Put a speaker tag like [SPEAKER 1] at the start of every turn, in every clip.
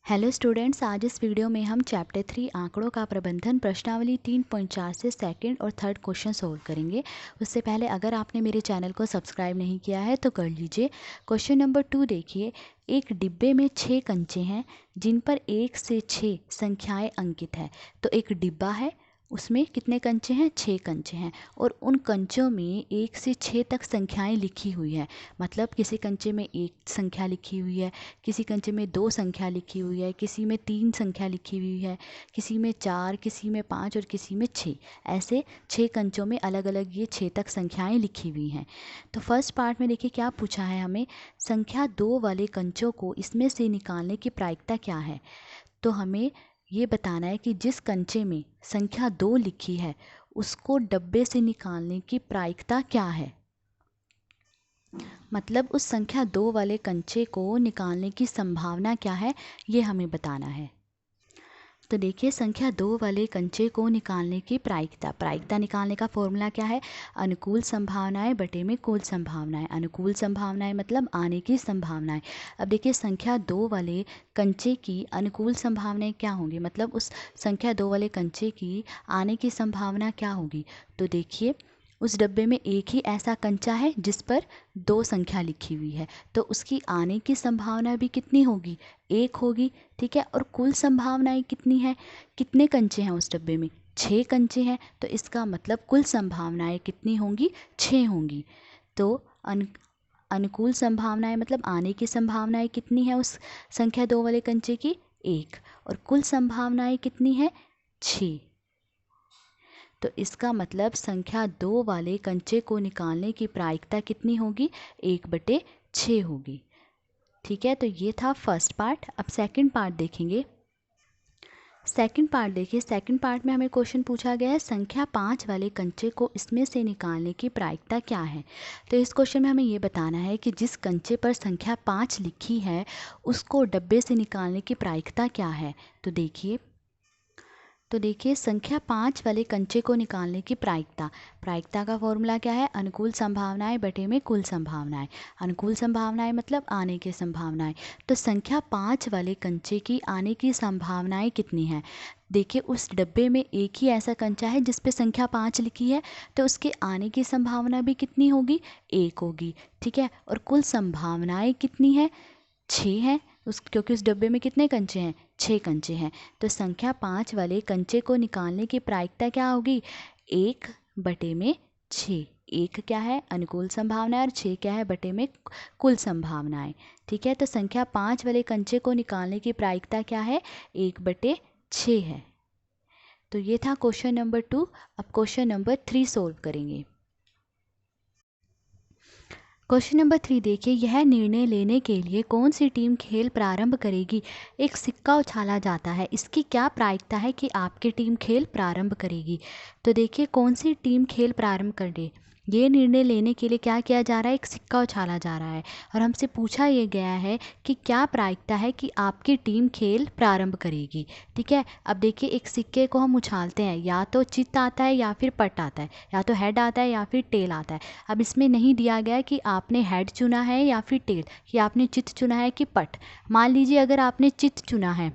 [SPEAKER 1] Hello students, आज इस video में हम चैप्टर 3 आंकड़ों का प्रबंधन प्रश्नावली 3.4 से सेकंड और थर्ड क्वेश्चन सोल्व करेंगे। उससे पहले अगर आपने मेरे चैनल को सब्सक्राइब नहीं किया है तो कर लीजिए। क्वेश्चन नंबर 2 देखिए, एक डिब्बे में 6 कंचे हैं जिन पर 1 से 6 संख्याएं अंकित है। तो एक डिब्बा है, उसमें कितने कंचे हैं? 6 कंचे हैं और उन कंचों में 1 से 6 तक संख्याएं लिखी हुई है। मतलब किसी कंचे में 1 संख्या लिखी हुई है, किसी कंचे में 2 संख्या लिखी हुई है, किसी में 3 संख्या लिखी हुई है, किसी में 4, किसी में 5 और किसी में 6। ऐसे 6 कंचों में अलग अलग ये 6 तक संख्याएं लिखी हुई हैं। तो फर्स्ट पार्ट में देखिए क्या पूछा है हमें, संख्या 2 वाले कंचों को इसमें से निकालने की प्रायिकता क्या है। तो हमें ये बताना है कि जिस कंचे में संख्या 2 लिखी है उसको डब्बे से निकालने की प्रायिकता क्या है। मतलब उस संख्या 2 वाले कंचे को निकालने की संभावना क्या है, ये हमें बताना है। तो देखिए, संख्या 2 वाले कंचे को निकालने की प्रायिकता निकालने का फॉर्मूला क्या है? अनुकूल संभावनाएं बटे में कुल संभावनाएं। अनुकूल संभावनाएं मतलब आने की संभावनाएं। अब देखिए, संख्या 2 वाले कंचे की अनुकूल संभावनाएं क्या होंगी, मतलब उस संख्या 2 वाले कंचे की आने की संभावना क्या होगी। तो देखिए, उस डब्बे में एक ही ऐसा कंचा है जिस पर 2 संख्या लिखी हुई है, तो उसकी आने की संभावना भी कितनी होगी? 1 होगी। ठीक है, और कुल संभावनाएं कितनी है? कितने कंचे हैं उस डब्बे में? 6 कंचे हैं, तो इसका मतलब कुल संभावनाएं कितनी होंगी? 6 होंगी। तो अनुकूल संभावनाएं मतलब आने की संभावनाएं कितनी है उस संख्या 2 वाले कंचे की? 1। और कुल संभावनाएं कितनी है? 6। तो इसका मतलब संख्या 2 वाले कंचे को निकालने की प्रायिकता कितनी होगी? 1/6 होगी। ठीक है, तो ये था फर्स्ट पार्ट। अब सेकंड पार्ट देखेंगे। सेकंड पार्ट देखिए, सेकंड पार्ट में हमें क्वेश्चन पूछा गया है, संख्या 5 वाले कंचे को इसमें से निकालने की प्रायिकता क्या है। तो इस क्वेश्चन में हमें ये बताना है कि जिस कंचे पर संख्या 5 लिखी है उसको डब्बे से निकालने की प्रायिकता क्या है। तो देखिए, संख्या 5 वाले कंचे को निकालने की प्रायिकता का फॉर्मूला क्या है? अनुकूल संभावनाएं बटे में कुल संभावनाएं। अनुकूल संभावनाएं मतलब आने की संभावनाएं। तो संख्या 5 वाले कंचे की आने की संभावनाएं कितनी हैं? देखिए, उस डब्बे में एक ही ऐसा कंचा है जिस पे संख्या 5 लिखी है, तो उसके आने की संभावना भी कितनी होगी? 1 होगी। ठीक है, और कुल संभावनाएं कितनी है? 6 हैं, क्योंकि उस डब्बे में कितने कंचे हैं? 6 कंचे हैं। तो संख्या 5 वाले कंचे को निकालने की प्रायिकता क्या होगी? 1/6। 1 क्या है? अनुकूल संभावना, और 6 क्या है? बटे में कुल संभावनाएं। ठीक है, तो संख्या 5 वाले कंचे को निकालने की प्रायिकता क्या है? 1/6 है। तो ये था क्वेश्चन नंबर 2। अब क्वेश्चन नंबर 3 सोल्व करेंगे। क्वेश्चन नंबर 3 देखिए, यह निर्णय लेने के लिए कौन सी टीम खेल प्रारंभ करेगी। एक सिक्का उछाला जाता है, इसकी क्या प्रायिकता है कि आपकी टीम खेल प्रारंभ करेगी। तो देखिए, कौन सी टीम खेल प्रारंभ करे, ये निर्णय लेने के लिए क्या किया जा रहा है? एक सिक्का उछाला जा रहा है और हमसे पूछा ये गया है कि क्या प्रायिकता है कि आपकी टीम खेल प्रारंभ करेगी। ठीक है, अब देखिए, एक सिक्के को हम उछालते हैं, या तो चित्त आता है या फिर पट आता है, या तो हेड आता है या फिर टेल आता है। अब इसमें नहीं दिया गया कि आपने हेड चुना है या फिर टेल, कि आपने चित्त चुना है कि पट। मान लीजिए अगर आपने चित्त चुना है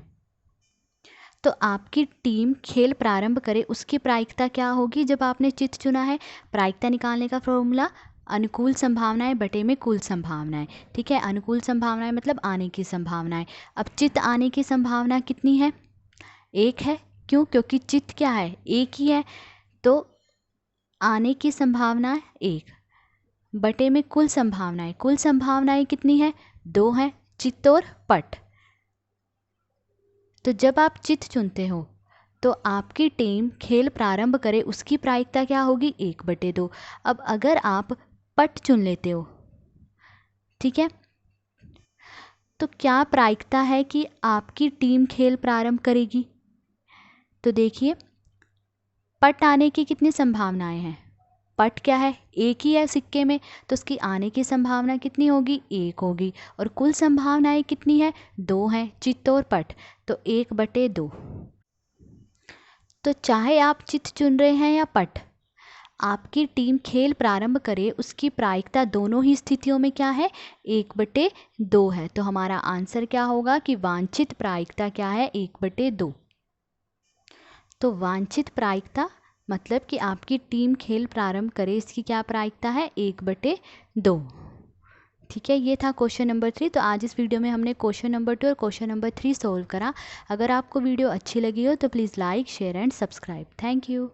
[SPEAKER 1] तो आपकी टीम खेल प्रारंभ करे, उसकी प्रायिकता क्या होगी जब आपने चित्त चुना है। प्रायिकता निकालने का फॉर्मूला अनुकूल संभावनाएं बटे में कुल संभावनाएं। ठीक है, अनुकूल संभावनाएं मतलब आने की संभावनाएं। अब चित्त आने की संभावना कितनी है? 1 है। क्यों? क्योंकि चित्त क्या है? 1 ही है, तो आने की संभावना 1 बटे में कुल संभावनाएं कितनी है? 2 हैं, चित्त और पट। तो जब आप चित्त चुनते हो तो आपकी टीम खेल प्रारंभ करे, उसकी प्रायिकता क्या होगी? 1/2। अब अगर आप पट चुन लेते हो, ठीक है, तो क्या प्रायिकता है कि आपकी टीम खेल प्रारंभ करेगी। तो देखिए, पट आने की कितनी संभावनाएं हैं? पट क्या है? 1 ही है सिक्के में, तो उसकी आने की संभावना कितनी होगी? 1 होगी। और कुल संभावनाएं कितनी है? 2 हैं, चित्त और पट, तो 1/2। तो चाहे आप चित्त चुन रहे हैं या पट, आपकी टीम खेल प्रारंभ करे उसकी प्रायिकता दोनों ही स्थितियों में क्या है, 1/2 है। तो हमारा आंसर क्या होगा कि वांछित प्रायिकता क्या है, 1/2। तो वांछित प्रायिकता मतलब कि आपकी टीम खेल प्रारंभ करे, इसकी क्या प्रायिकता है, 1/2। ठीक है, ये था क्वेश्चन नंबर 3। तो आज इस वीडियो में हमने क्वेश्चन नंबर 2 और क्वेश्चन नंबर 3 सोल्व करा। अगर आपको वीडियो अच्छी लगी हो तो please like, share and subscribe. Thank you.